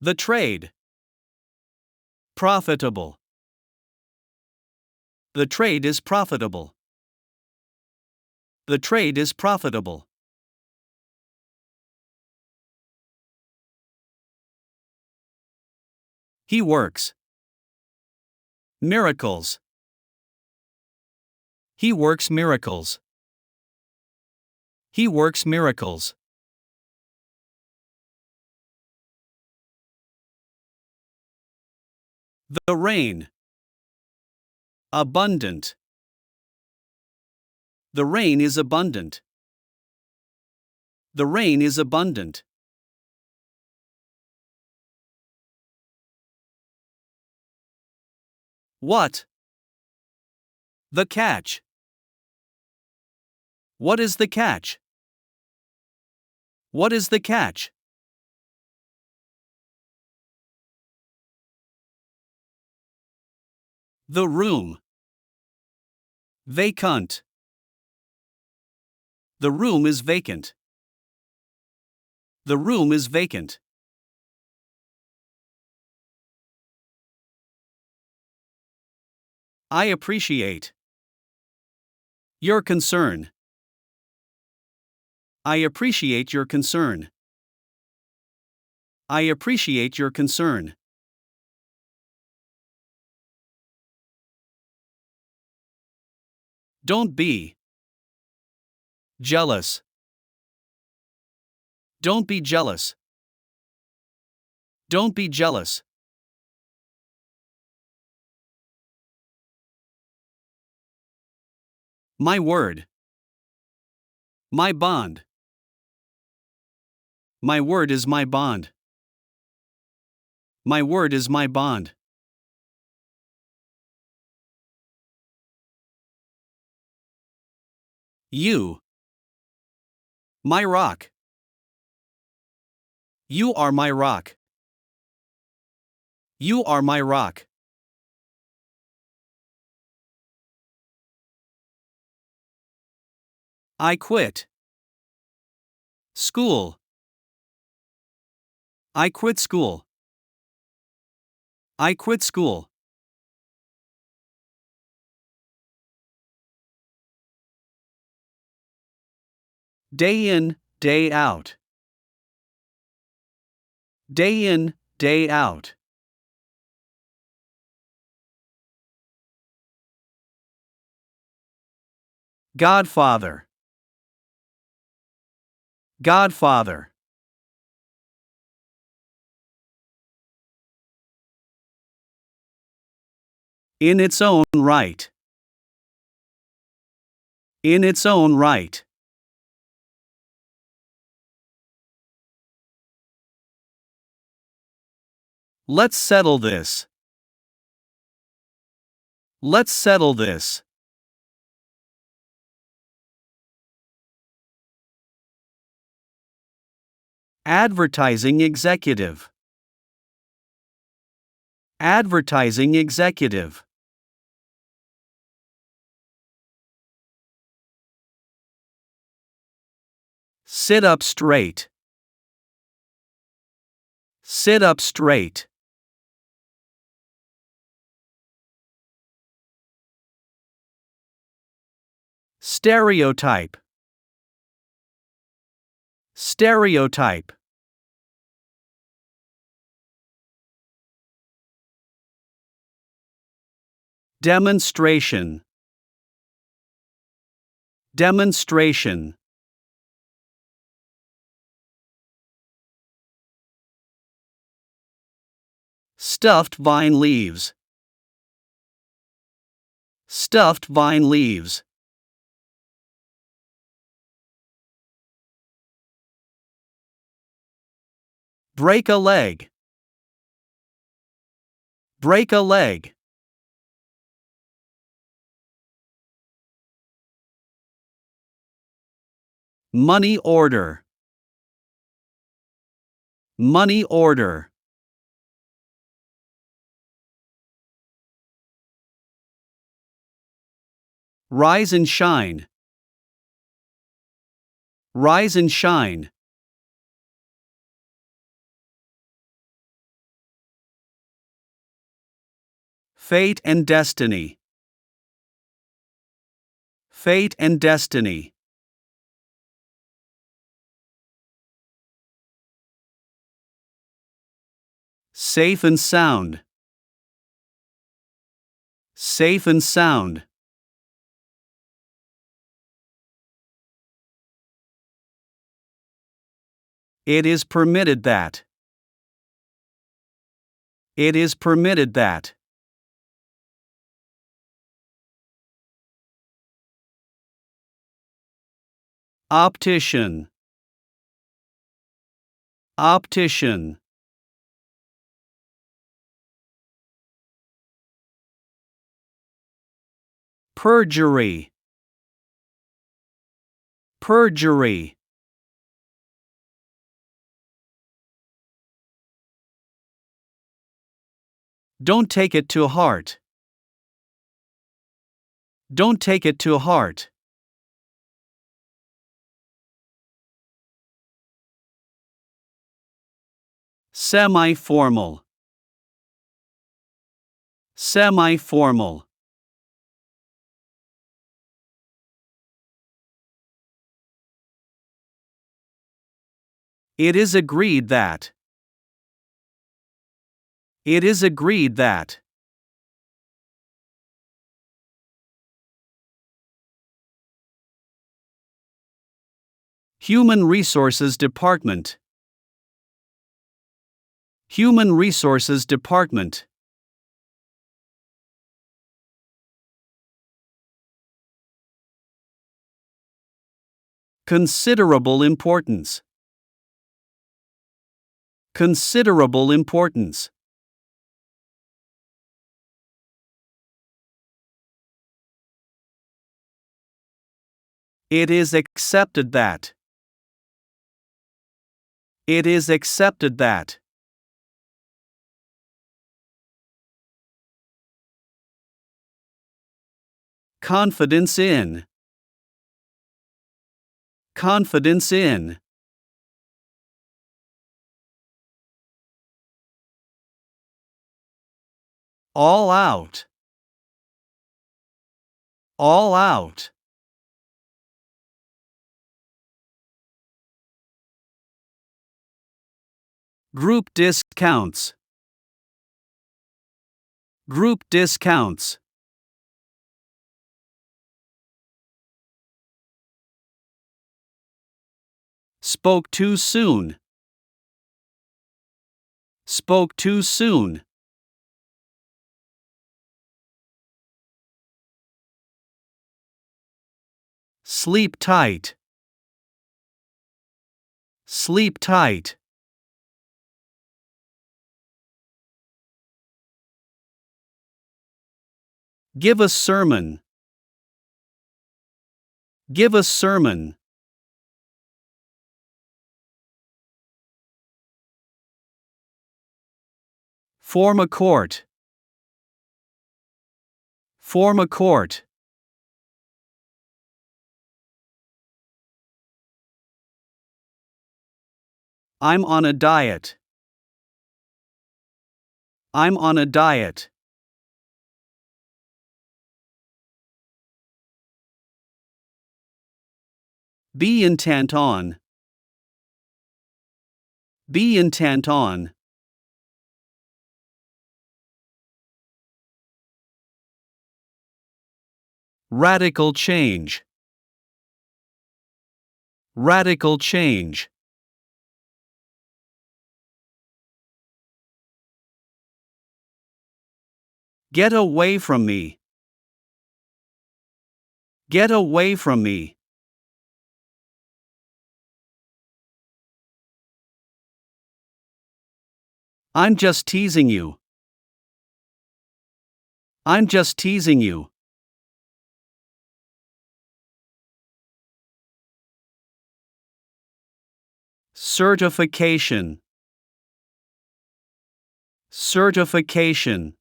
The trade. Profitable. The trade is profitable. The trade is profitable. He works. Miracles. He works miracles. He works miracles. The rain. Abundant. The rain is abundant. The rain is abundant. What? The catch. What is the catch? What is the catch? The room. Vacant. The room is vacant. The room is vacant. I appreciate your concern. I appreciate your concern. I appreciate your concern. Don't be jealous. Don't be jealous. Don't be jealous. My word. My bond. My word is my bond. My word is my bond. You. My rock. You are my rock. You are my rock. I quit school. I quit school. I quit school. Day in, day out. Day in, day out. Godfather. Godfather. In its own right. In its own right. Let's settle this. Let's settle this. Advertising executive. Advertising executive. Sit up straight. Sit up straight. Stereotype. Stereotype. Demonstration. Demonstration. Stuffed vine leaves. Stuffed vine leaves. Break a leg. Break a leg. Money order. Money order. Rise and shine. Rise and shine. Fate and destiny. Fate and destiny. Safe and sound. Safe and sound. It is permitted that. It is permitted that. Optician. Optician. Perjury. Perjury. Don't take it to heart. Don't take it to heart. Semi-formal. Semi-formal. It is agreed that. It is agreed that. Human Resources Department. Human Resources Department. Considerable importance. Considerable importance. It is accepted that. It is accepted that. Confidence in. Confidence in. All out. All out. Group discounts. Group discounts. Spoke too soon. Spoke too soon. Sleep tight. Sleep tight. Give a sermon. Give a sermon. Form a court. Form a court. I'm on a diet. I'm on a diet. Be intent on. Be intent on. Radical change. Radical change. Get away from me. Get away from me. I'm just teasing you. I'm just teasing you. Certification. Certification.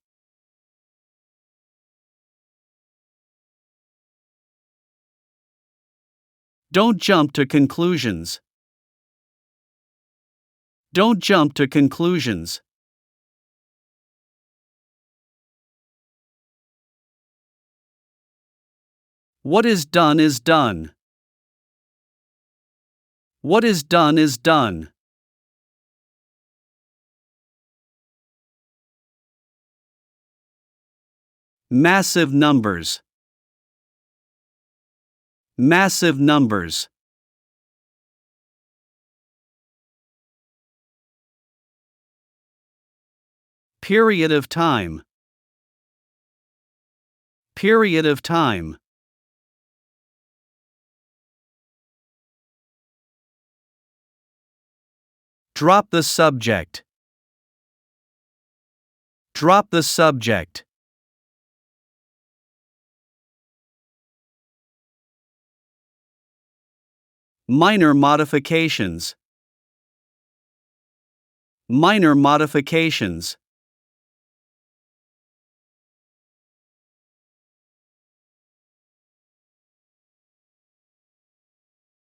Don't jump to conclusions. Don't jump to conclusions. What is done is done. What is done is done. Massive numbers. Massive numbers. Period of time. Period of time. Drop the subject. Drop the subject. Minor modifications. Minor modifications.